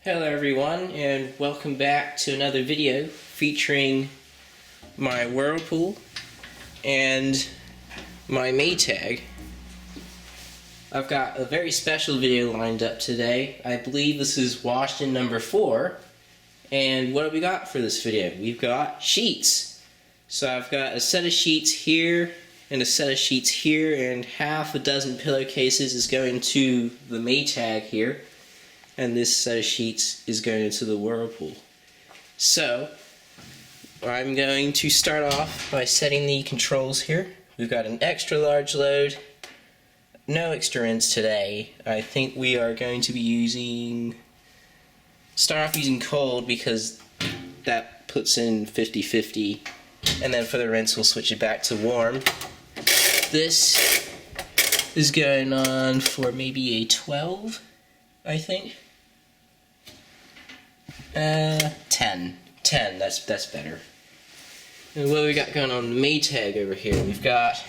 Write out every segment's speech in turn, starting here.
Hello everyone, and welcome back to another video featuring my Whirlpool and my Maytag. I've got a very special video lined up today. I believe this is Washday number 4, and what have we got for this video? We've got sheets. So I've got a set of sheets here and a set of sheets here, and half a dozen pillowcases is going to the Maytag here. And this set of sheets is going into the Whirlpool. So, I'm going to start off by setting the controls here. We've got an extra large load, no extra rinse today. I think we are going to be start off using cold because that puts in 50-50, and then for the rinse we'll switch it back to warm. This is going on for maybe a 12, I think. 10, that's better. And what we got going on the Maytag over here? We've got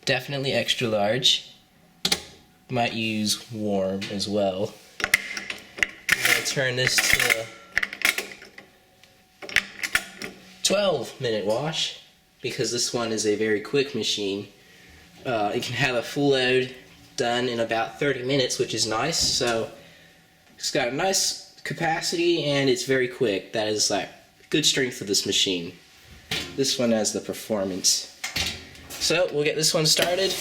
definitely extra large. Might use warm as well. I'm going to turn this to a 12-minute wash because this one is a very quick machine. It can have a full load done in about 30 minutes, which is nice. So it's got a nice capacity and it's very quick. That is like good strength of this machine. This one has the performance. So we'll get this one started.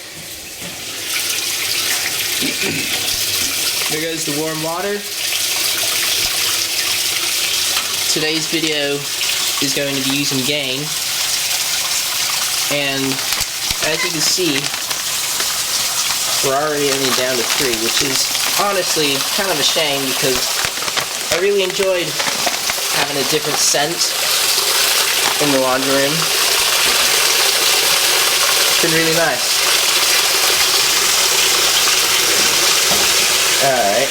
There goes the warm water. Today's video is going to be using gain, and as you can see, we're already only down to 3, which is honestly kind of a shame because I really enjoyed having a different scent in the laundry room. It's been really nice. Alright,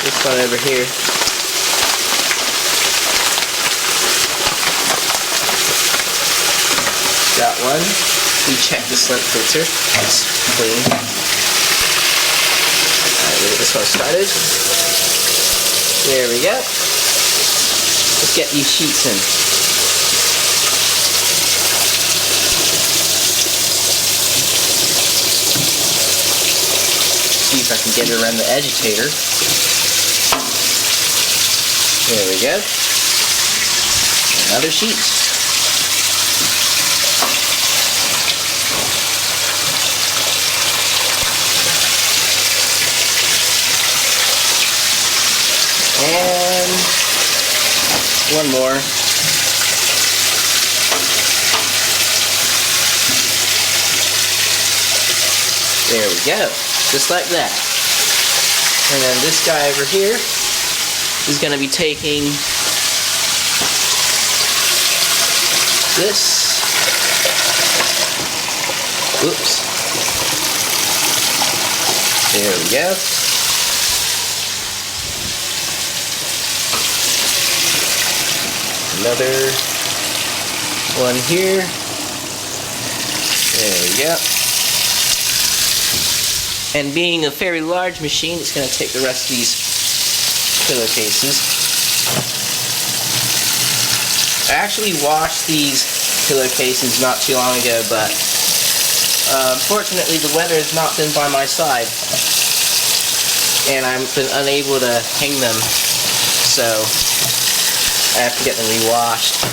this one over here. Got one. We checked the lint filter. It's clean. Alright, we'll get this one started. There we go. Let's get these sheets in. See if I can get it around the agitator. There we go. Another sheet. And one more. There we go. Just like that. And then this guy over here is going to be taking this. Oops. There we go. Another one here. There we go. And being a fairly large machine, it's going to take the rest of these pillowcases. I actually washed these pillowcases not too long ago, but unfortunately the weather has not been by my side, and I've been unable to hang them, so I have to get them re-washed.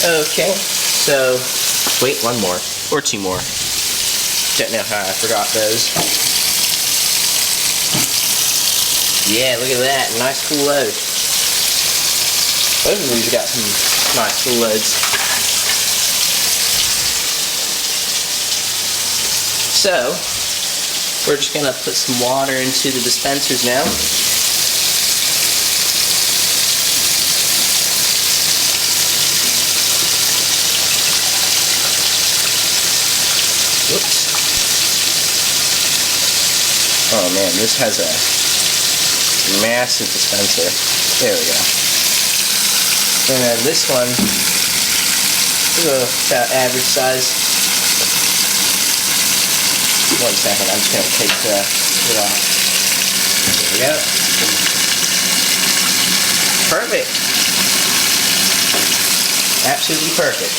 Okay, so wait, one more or 2 more. Don't know how I forgot those. Yeah, look at that, nice full load. Both of these got some nice full loads. So, we're just going to put some water into the dispensers now. Whoops. Oh man, this has a massive dispenser. There we go. And then this one About average size. 1 second, I'm just going to take it off. There we go. Perfect. Absolutely perfect.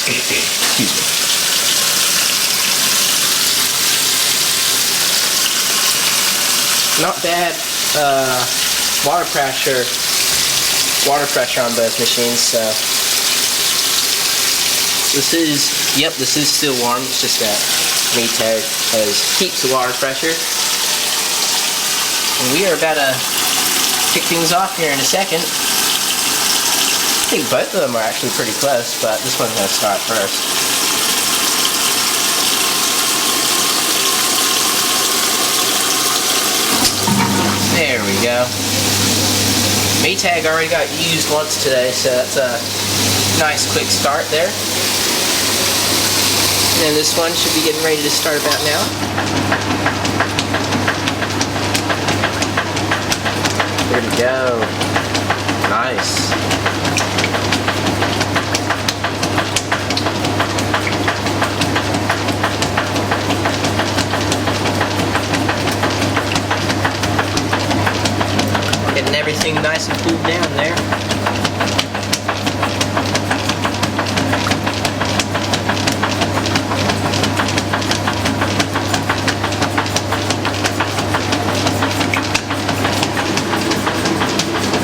Excuse me. Not bad water pressure on both machines. So this is still warm. It's just that Maytag keeps the water pressure. And we are about to kick things off here in a second. I think both of them are actually pretty close, but this one's going to start first. There we go. Maytag already got used once today, so that's a nice quick start there. And this one should be getting ready to start about now. There we go. Nice. Getting everything nice and cooled down there.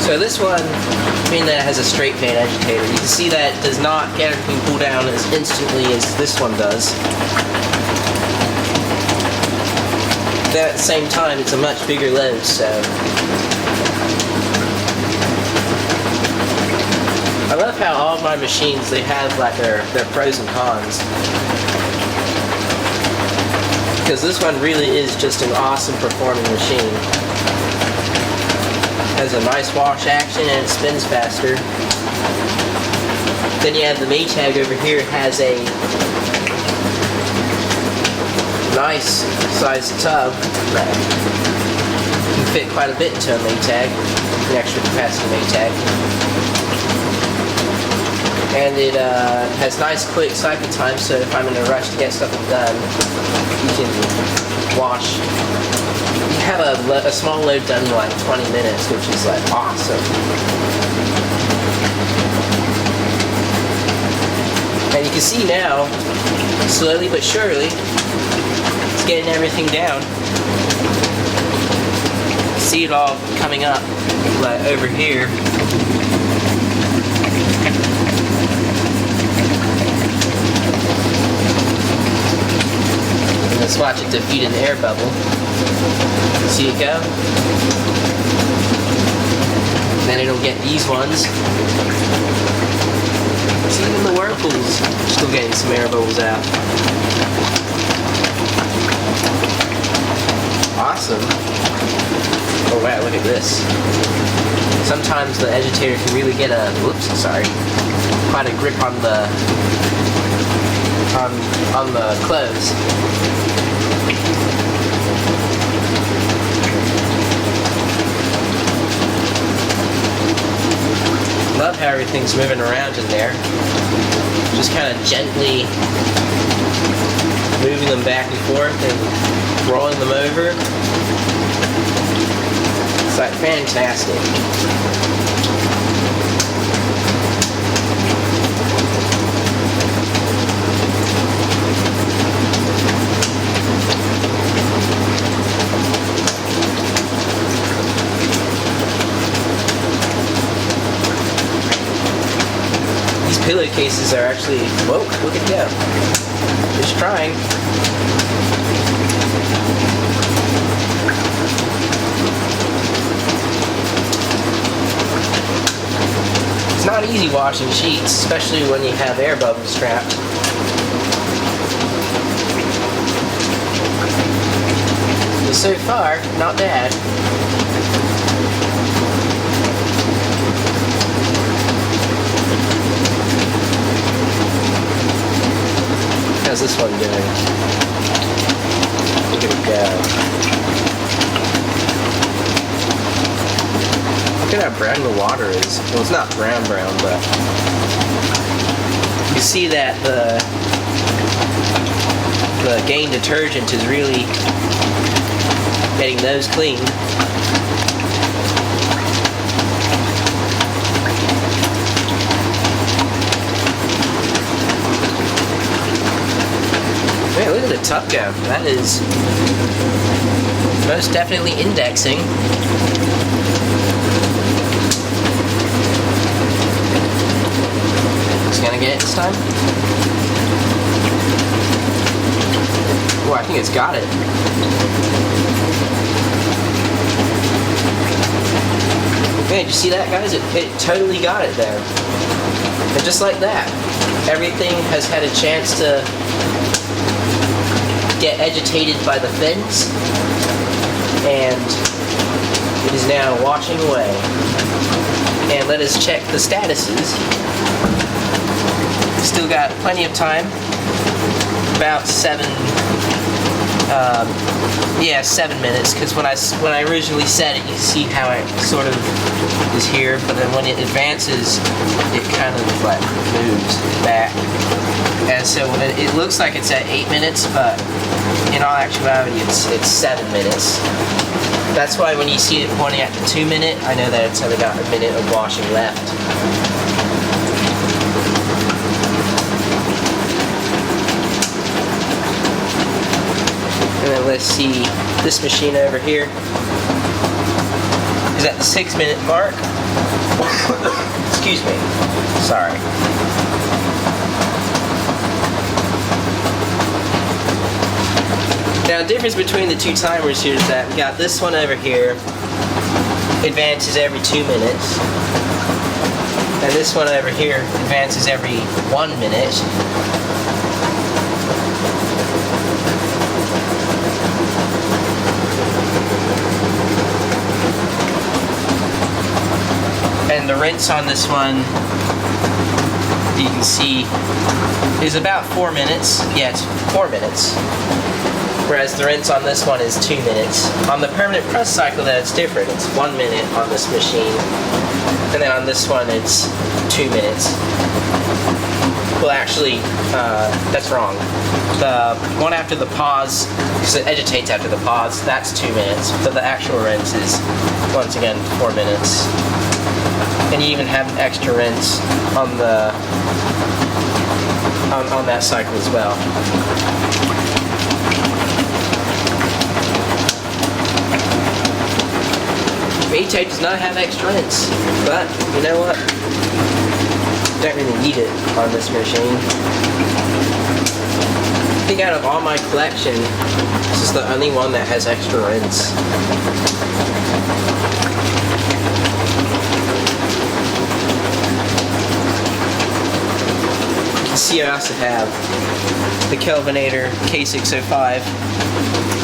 So this one, being that it has a straight fan agitator, you can see that it does not get everything cooled down as instantly as this one does. Then at the same time, it's a much bigger load, so I love how all of my machines, they have like their pros and cons. Because this one really is just an awesome performing machine. Has a nice wash action and it spins faster. Then you have the Maytag over here. It has a nice sized tub that can fit quite a bit into a Maytag, an extra capacity Maytag. And it has nice quick cycle time, so if I'm in a rush to get something done, you can wash. You have a small load done in like 20 minutes, which is like awesome. And you can see now, slowly but surely, it's getting everything down. See it all coming up, like over here. Let's watch it defeat an air bubble. See it go? Then it'll get these ones. See, even the Whirlpool's still getting some air bubbles out. Awesome. Oh wow, look at this. Sometimes the agitator can really get quite a grip on the clothes. Love how everything's moving around in there. Just kind of gently moving them back and forth and rolling them over. It's like fantastic. Pillowcases are actually, whoa, look at that. Just trying. It's not easy washing sheets, especially when you have air bubbles trapped. But so far, not bad. How's this one doing? Look at it go. Look at how brown the water is. Well, it's not brown, but you see that the Gain detergent is really getting those clean. Man, look at the tub go. That is most definitely indexing. Is he gonna get it this time? Oh, I think it's got it. Man, did you see that, guys? It totally got it there. And just like that, everything has had a chance to get agitated by the fins, and it is now washing away. And let us check the statuses. Still got plenty of time. About 7 minutes, because when I originally set it, you see how it sort of is here, but then when it advances, it kind of like moves back. And so it looks like it's at 8 minutes, but in all actuality, it's 7 minutes. That's why when you see it pointing at the 2 minute, I know that it's only got a minute of washing left. And then let's see, this machine over here is at the 6 minute mark. Excuse me, sorry. Now the difference between the two timers here is that we got this one over here, advances every 2 minutes. And this one over here advances every 1 minute. And the rinse on this one, you can see, is about 4 minutes. Yeah, it's 4 minutes. Whereas the rinse on this one is 2 minutes. On the permanent press cycle, then it's different. It's 1 minute on this machine. And then on this one, it's 2 minutes. Well, actually, that's wrong. The one after the pause, because it agitates after the pause, that's 2 minutes. But the actual rinse is, once again, 4 minutes. And you even have an extra rinse on the on that cycle as well. Maytag does not have extra rinse, but you know what? Don't really need it on this machine. I think out of all my collection, this is the only one that has extra rinse. You can see I also have the Kelvinator K605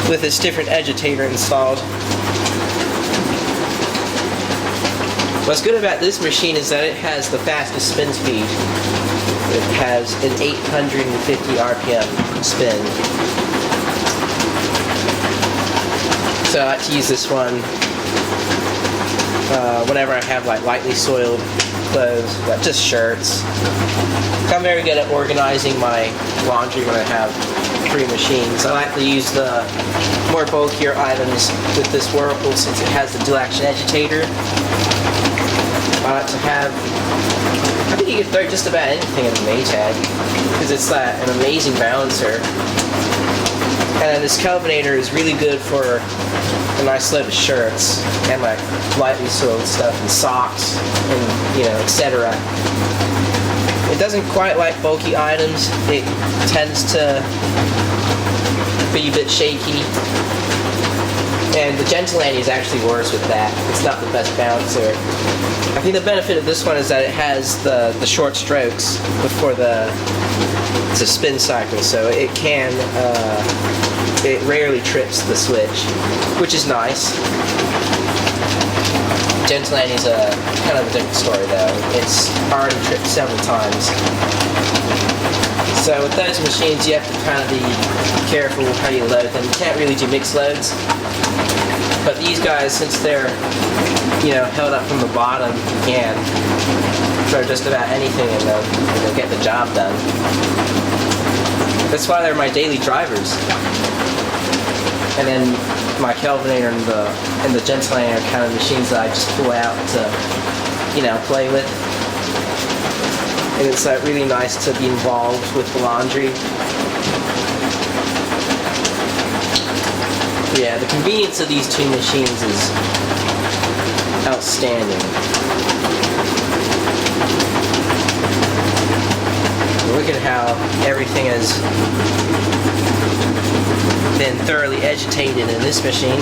with its different agitator installed. What's good about this machine is that it has the fastest spin speed. It has an 850 RPM spin. So I like to use this one whenever I have like lightly soiled clothes, like just shirts. I'm very good at organizing my laundry when I have 3 machines. I like to use the more bulkier items with this Whirlpool since it has the dual action agitator. I like to have, I think you can throw just about anything in the Maytag because it's an amazing balancer. And this Kelvinator is really good for a nice load of shirts and like lightly soiled stuff and socks and etc. It doesn't quite like bulky items. It tends to be a bit shaky. And the Gentle Annie is actually worse with that. It's not the best balancer. I think the benefit of this one is that it has the short strokes before it's a spin cycle, so it can, it rarely trips the switch, which is nice. Gentle Annie's a kind of a different story though. It's already tripped several times. So with those machines, you have to kind of be careful how you load them. You can't really do mixed loads. But these guys, since they're, you know, held up from the bottom, you can throw just about anything in them and they'll get the job done. That's why they're my daily drivers. And then my Kelvinator and the Gentilator are kind of machines that I just pull out to, you know, play with. And it's really nice to be involved with the laundry. Yeah, the convenience of these two machines is outstanding. Look at how everything has been thoroughly agitated in this machine.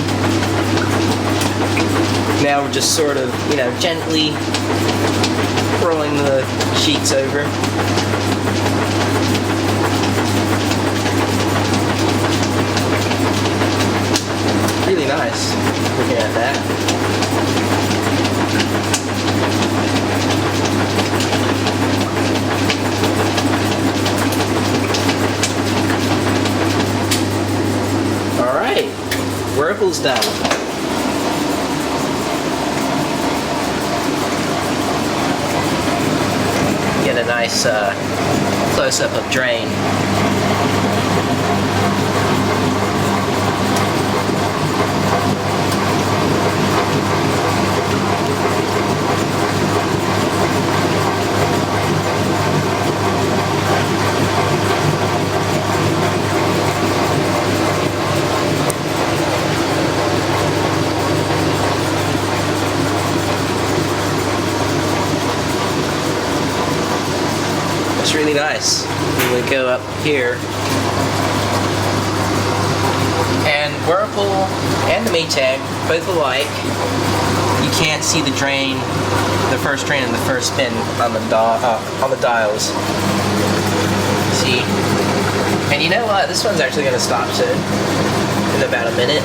Now we're just sort of, you know, gently rolling the sheets over. Really nice looking at that. Alright, Whirlpool's done. Get a nice close-up of drain. It's really nice. We go up here, and Whirlpool and the Maytag, both alike. You can't see the drain, the first drain and the first spin on the dials. See? And you know what? This one's actually going to stop soon, in about a minute.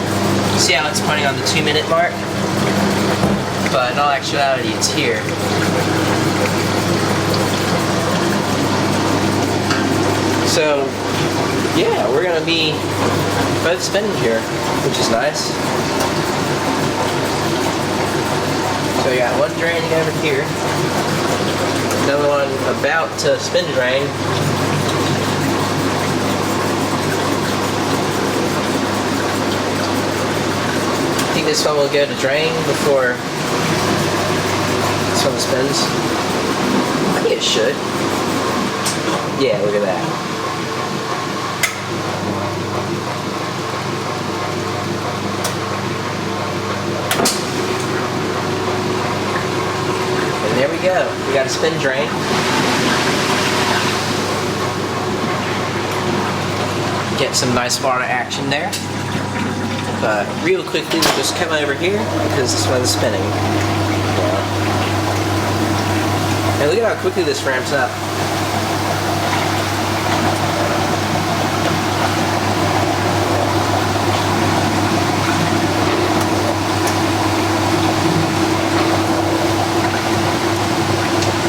See how it's pointing on the 2-minute mark? But in all actuality, it's here. So, yeah, we're going to be both spinning here, which is nice. So we got one draining over here, another one about to spin drain. I think this one will go to drain before this one spins. I think it should. Yeah, look at that. There we go. We got a spin drain. Get some nice water action there. But real quickly, we'll just come over here because this one's spinning. And look at how quickly this ramps up.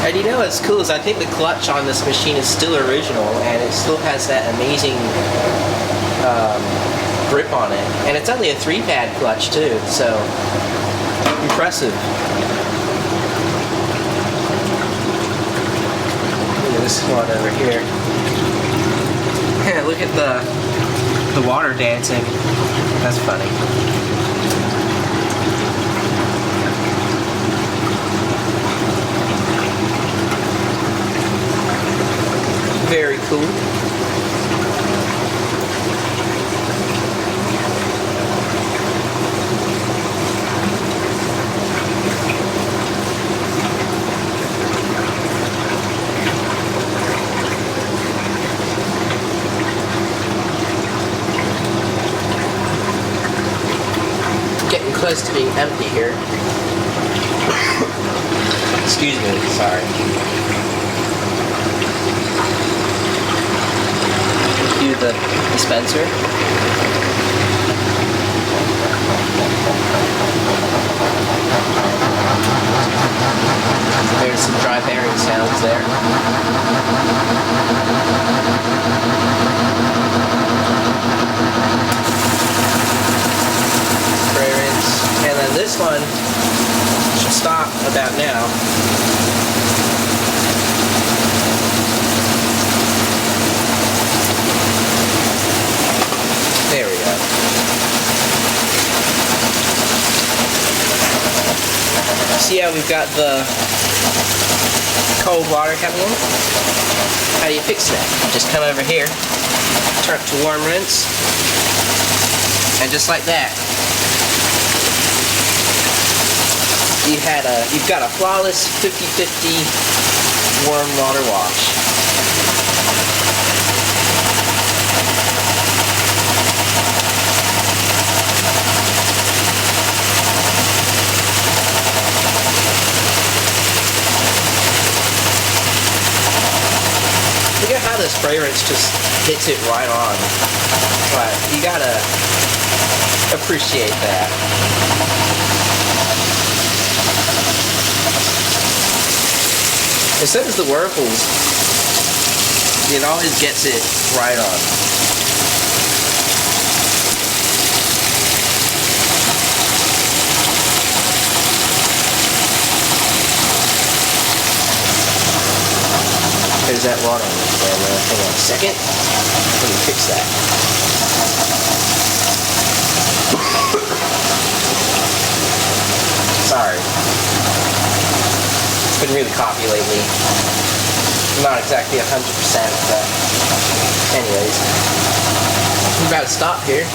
And you know what's cool is I think the clutch on this machine is still original and it still has that amazing grip on it. And it's only a 3-pad clutch too, so impressive. Look at this one over here. Look at the water dancing. That's funny. Very cool. Getting close to being empty here. Excuse me, sorry. The dispenser. There's some dry bearing sounds there. Spray rinse. should stop about now. There we go. See how we've got the cold water coming in? How do you fix that? Just come over here, turn it to warm rinse, and just like that, you've got a flawless 50-50 warm water wash. Look at how this fragrance just hits it right on. But you gotta appreciate that. As soon as the Whirlpools, it always gets it right on. There's that water on the camera. Hang on a second. Let me fix that. Sorry. It's been really coffee lately. Not exactly 100%, but anyways. I'm about to stop here.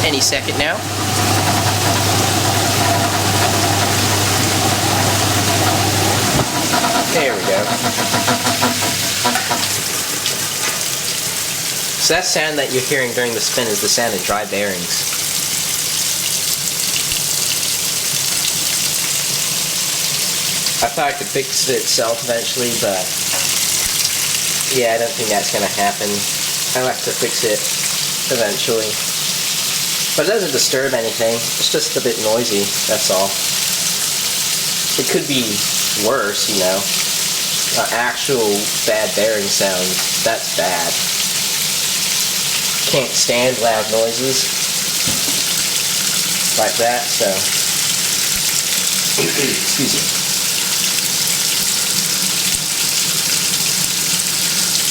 Any second now. There we go. So that sound that you're hearing during the spin is the sound of dry bearings. I thought I could fix it itself eventually, but yeah, I don't think that's going to happen. I'll have to fix it eventually. But it doesn't disturb anything. It's just a bit noisy, that's all. It could be worse, you know. Actual bad bearing sound, that's bad. Can't stand loud noises like that, so excuse me.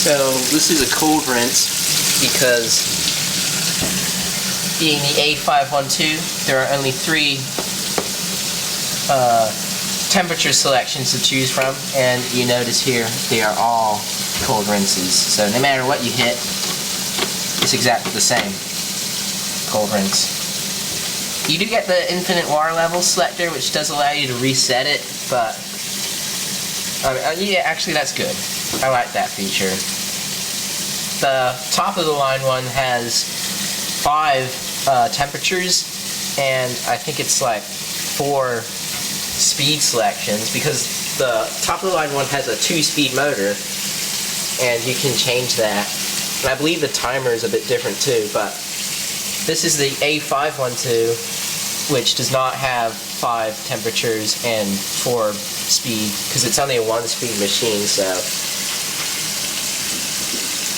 So this is a cold rinse because being the A512, there are only 3 temperature selections to choose from, and you notice here they are all cold rinses. So no matter what you hit, it's exactly the same. Cold rinse. You do get the infinite water level selector, which does allow you to reset it, but yeah, actually that's good. I like that feature. The top of the line one has 5 temperatures, and I think it's like 4 speed selections, because the top of the line one has a 2-speed motor, and you can change that. And I believe the timer is a bit different too, but this is the A512, which does not have 5 temperatures and 4 speed, because it's only a 1-speed machine, so.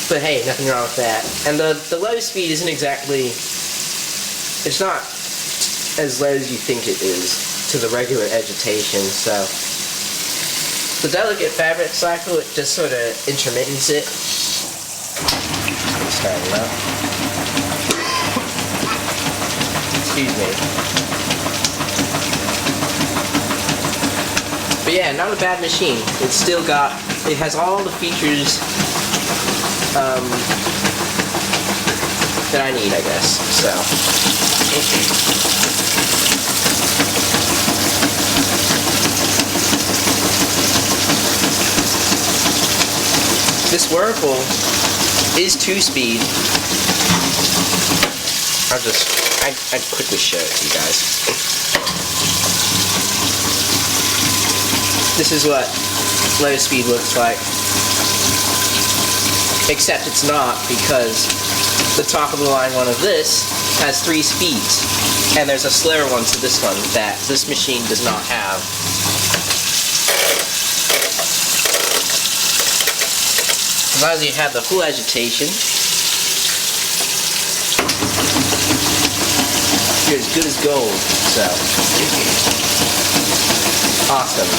But hey, nothing wrong with that. And the low speed isn't exactly, it's not as low as you think it is to the regular Agitation, so. The delicate fabric cycle, it just sort of intermittents it. Start it up. Excuse me. But yeah, not a bad machine. It's still got, it has all the features that I need, I guess. So. This Whirlpool is 2-speed. I'd quickly show it to you guys. This is what low speed looks like. Except it's not, because the top of the line one of this has 3 speeds. And there's a slower one to this one that this machine does not have. As long as you have the full agitation, you're as good as gold. So, awesome.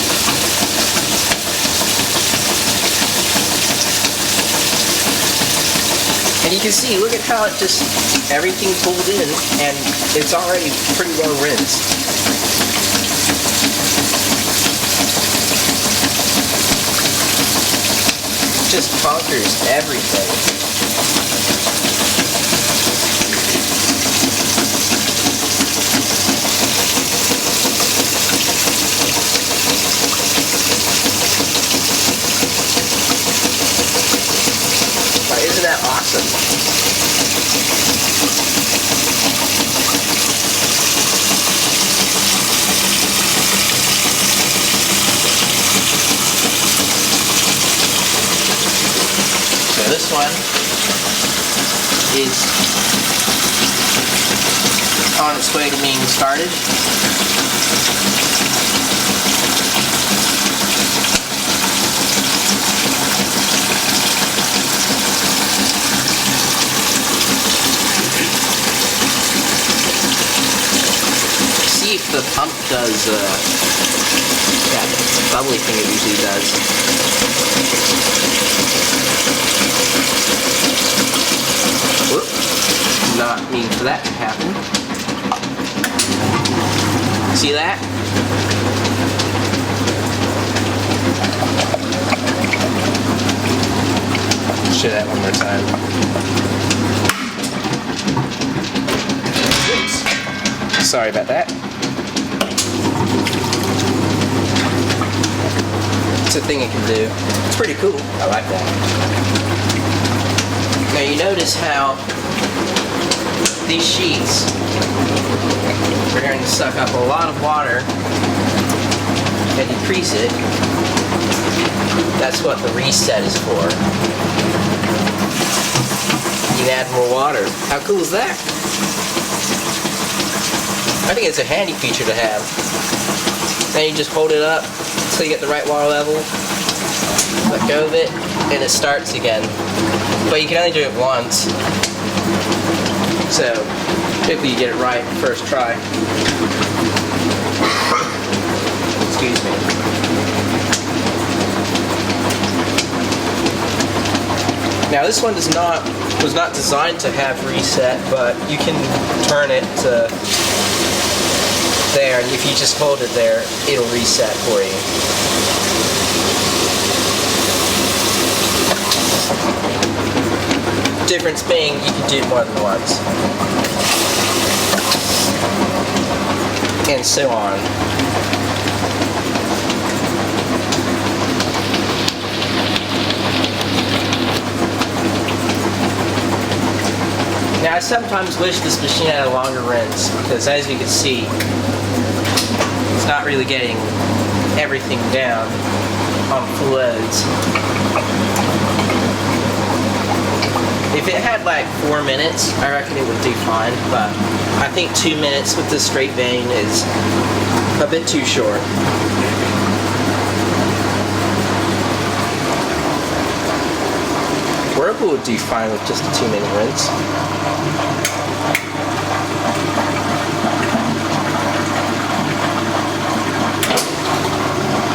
And you can see, look at how it just, everything pulled in, and it's already pretty well rinsed. Just conquers everything. Isn't that awesome? So this one is on its way to being started. See if the pump does that bubbly thing it usually does. Whoop. Not mean for that to happen. See that? Show that one more time. Oops. Sorry about that. It's a thing it can do. It's pretty cool. I like that. Now you notice how these sheets are going to suck up a lot of water and decrease it. That's what the reset is for. You can add more water. How cool is that? I think it's a handy feature to have. Then you just hold it up until you get the right water level, let go of it, and it starts again. But you can only do it once. So, hopefully you get it right first try. Excuse me. Now this one was not designed to have reset, but you can turn it to there, and if you just hold it there, it'll reset for you. Difference being, you can do it more than once. And so on. Now I sometimes wish this machine had a longer rinse, because as you can see, it's not really getting everything down on full loads. If it had like 4 minutes, I reckon it would do fine, but I think 2 minutes with the straight vein is a bit too short. Whirlpool would do fine with just a 2-minute rinse.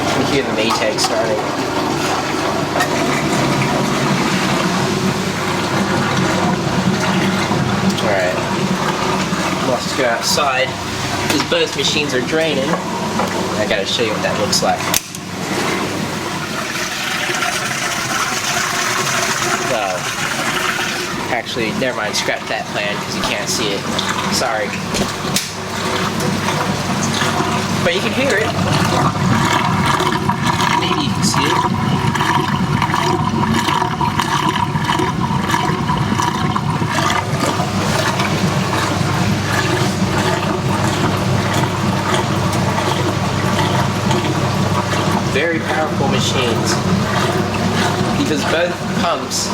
You can hear the Maytag starting. Alright. Let's go outside. Because both machines are draining. I gotta show you what that looks like. Actually, never mind, scrap that plan because you can't see it. Sorry. But you can hear it. Maybe you can see it. Very powerful machines. Because both pumps,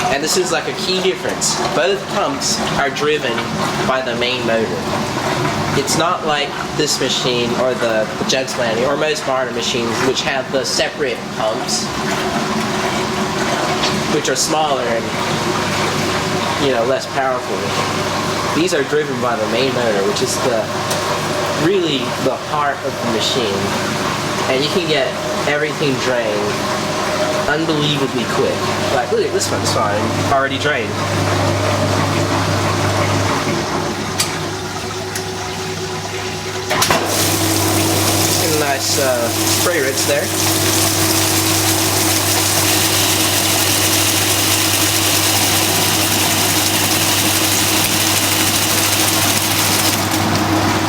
and this is like a key difference, both pumps are driven by the main motor. It's not like this machine or the Jugs landing or most modern machines which have the separate pumps. which are smaller and, you know, less powerful. These are driven by the main motor, which is really the heart of the machine. And you can get everything drained unbelievably quick. Like, look at this one's fine, already drained. Just a nice spray rinse there.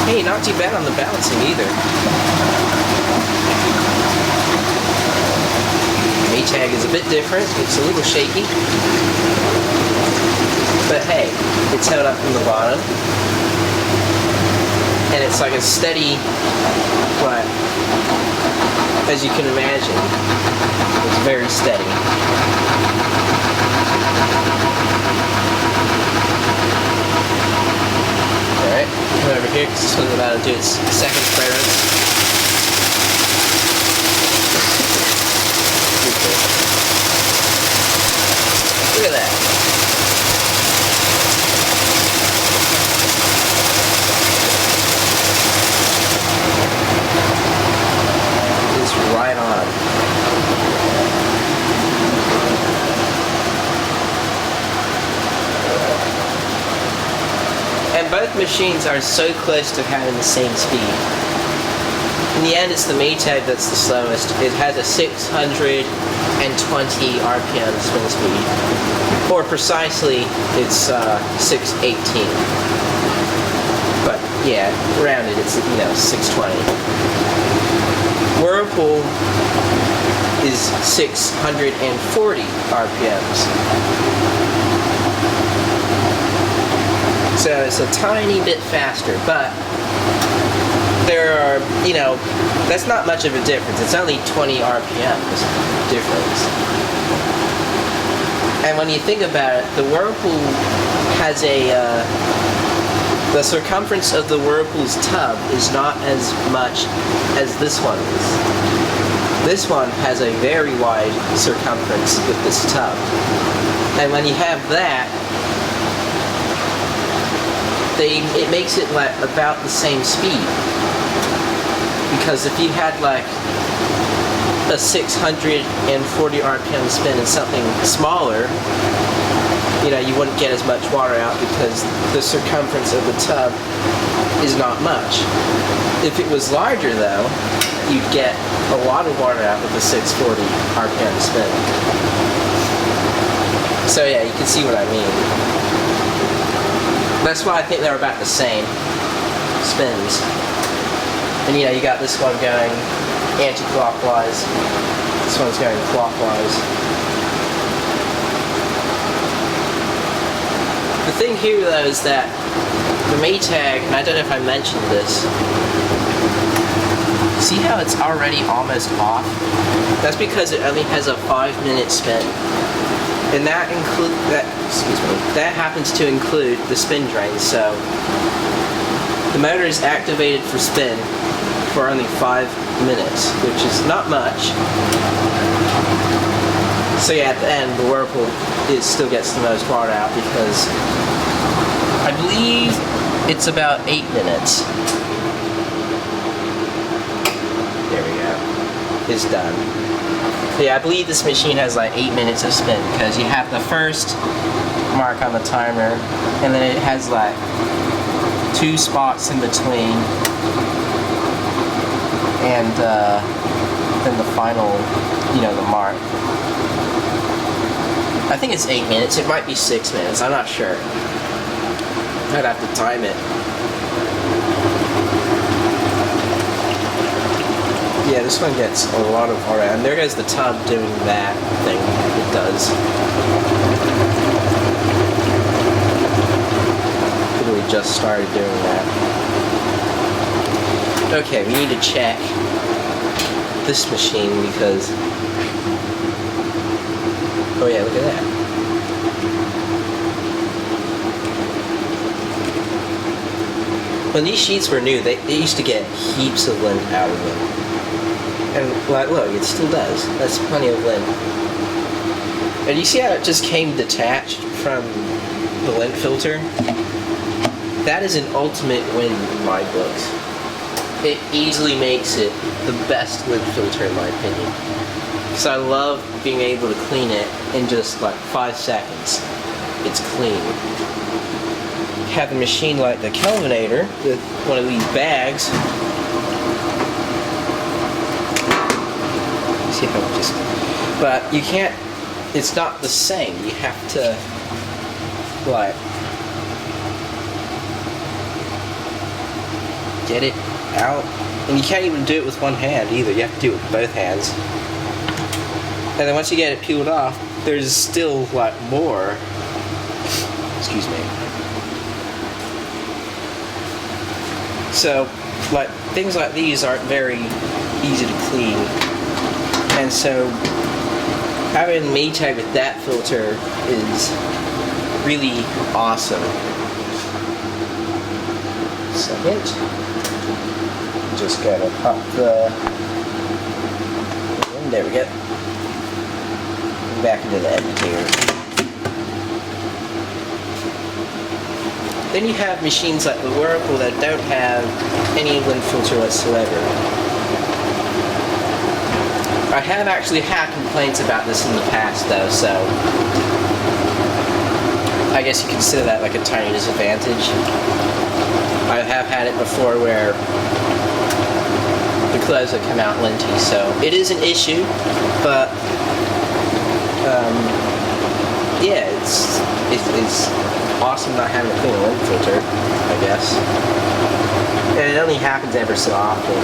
Hey, not too bad on the balancing either. Maytag is a bit different, it's a little shaky. But hey, it's held up from the bottom. And it's like a steady, what, as you can imagine, it's very steady. Alright, come over here because this one's about to do its second spray rinse. Look at that. It's right on. And both machines are so close to having the same speed. In the end, it's the Maytag that's the slowest. It has a 620 RPM spin speed. Or precisely, it's 618. But yeah, rounded, it's 620. Whirlpool is 640 RPMs. So it's a tiny bit faster, but there are, that's not much of a difference. It's only 20 RPMs difference. And when you think about it, the Whirlpool has the circumference of the Whirlpool's tub is not as much as this one is. This one has a very wide circumference with this tub. And when you have that, it makes it like about the same speed. Because if you had like a 640 RPM spin in something smaller, you wouldn't get as much water out because the circumference of the tub is not much. If it was larger though, you'd get a lot of water out with the 640 RPM spin. So yeah, you can see what I mean. That's why I think they're about the same spins. And you got this one going anti-clockwise, this one's going clockwise. The thing here though is that the Maytag, and I don't know if I mentioned this, see how it's already almost off? That's because it only has a 5-minute spin. And that happens to include the spin drain, so the motor is activated for spin for only 5 minutes, which is not much. So yeah, at the end, the Whirlpool still gets the most water out because I believe it's about 8 minutes. There we go. It's done. Yeah, I believe this machine has like 8 minutes of spin because you have the first mark on the timer and then it has like 2 spots in between and then the final, the mark. I think it's 8 minutes. It might be 6 minutes. I'm not sure. I'd have to time it. Yeah, this one gets a lot of water, and there goes the tub doing that thing it does. Literally just started doing that. Okay, we need to check this machine because... Oh yeah, look at that. When these sheets were new, they used to get heaps of lint out of them. And like, look, it still does. That's plenty of lint. And you see how it just came detached from the lint filter? That is an ultimate win in my books. It easily makes it the best lint filter in my opinion. Because I love being able to clean it in just like 5 seconds. It's clean. Have the machine like the Kelvinator with one of these bags. See if I can just, but you can't, it's not the same. You have to like get it out, and you can't even do it with one hand either. You have to do it with both hands. And then once you get it peeled off, there's still like more. Excuse me. So, like, things like these aren't very easy to clean. And so, having Maytag with that filter is really awesome. Second. Just gotta pop the... There we go. Back into the agitator. Then you have machines like the Whirlpool that don't have any lint filter whatsoever. I have actually had complaints about this in the past though, so I guess you consider that like a tiny disadvantage. I have had it before where the clothes would come out linty, so it is an issue, but yeah, it's awesome not having to clean a lint filter, I guess. And it only happens ever so often.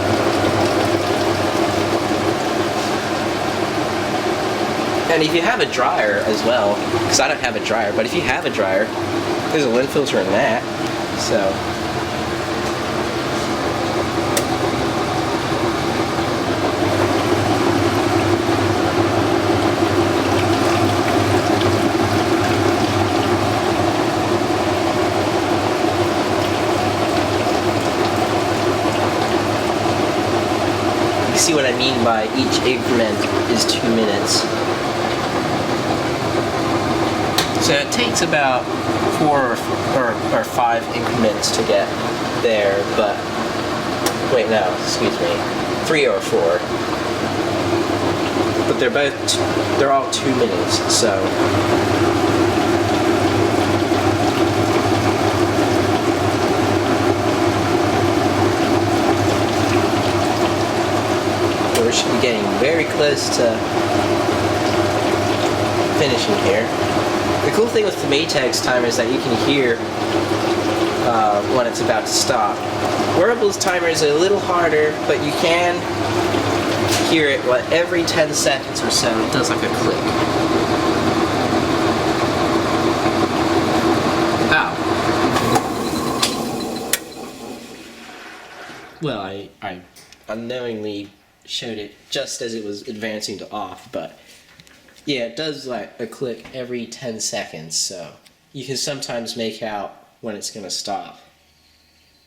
And if you have a dryer as well, because I don't have a dryer, but if you have a dryer, there's a lint filter in that, so. See what I mean by each increment is 2 minutes. So it takes about 4 or 5 increments to get there, but wait, no, excuse me, 3 or 4. But they're all 2 minutes, so. We should be getting very close to finishing here. The cool thing with the Maytag's timer is that you can hear when it's about to stop. Whirlpool's timer is a little harder, but you can hear it every 10 seconds or so. It does like a click. Ow. Well, I unknowingly showed it just as it was advancing to off, but yeah, it does like a click every 10 seconds, so you can sometimes make out when it's gonna stop.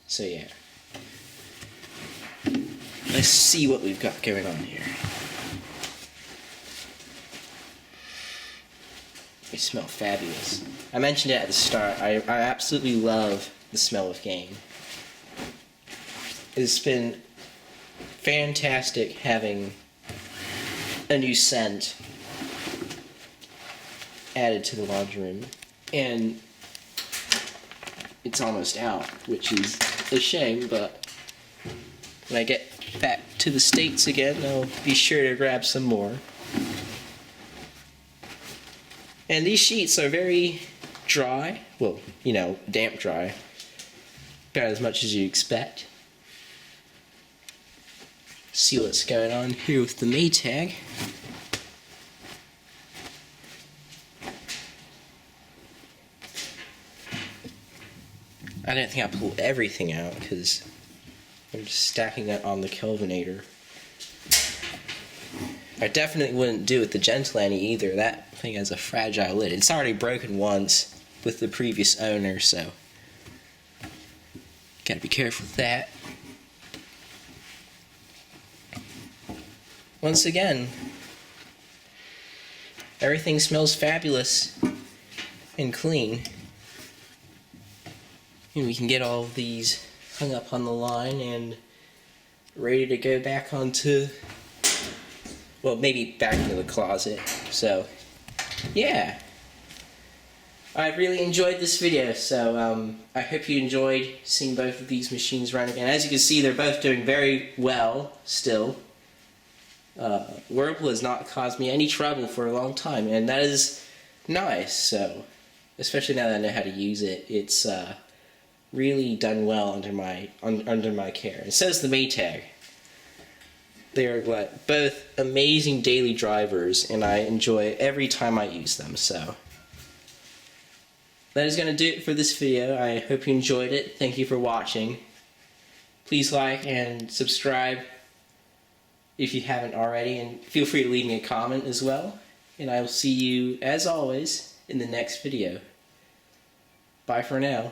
So yeah. Let's see what we've got going on here. They smell fabulous. I mentioned it at the start, I absolutely love the smell of game. It's been fantastic having a new scent added to the laundry room, and it's almost out, which is a shame, but when I get back to the States again, I'll be sure to grab some more. And these sheets are very dry, well, you know, damp dry, about as much as you expect. See what's going on here with the Maytag. I don't think I pulled everything out because I'm just stacking that on the Kelvinator. I definitely wouldn't do it with the Gentle Annie either. That thing has a fragile lid. It's already broken once with the previous owner, so gotta be careful with that. Once again, everything smells fabulous and clean. And we can get all of these hung up on the line and ready to go back onto, well, maybe back into the closet. So, yeah. I really enjoyed this video, so I hope you enjoyed seeing both of these machines run again. As you can see, they're both doing very well still. Whirlpool has not caused me any trouble for a long time, and that is nice. So, especially now that I know how to use it, it's really done well under my care. And so is the Maytag. They are both amazing daily drivers, and I enjoy every time I use them. So that is going to do it for this video. I hope you enjoyed it. Thank you for watching. Please like and subscribe if you haven't already, and feel free to leave me a comment as well. And I will see you, as always, in the next video. Bye for now.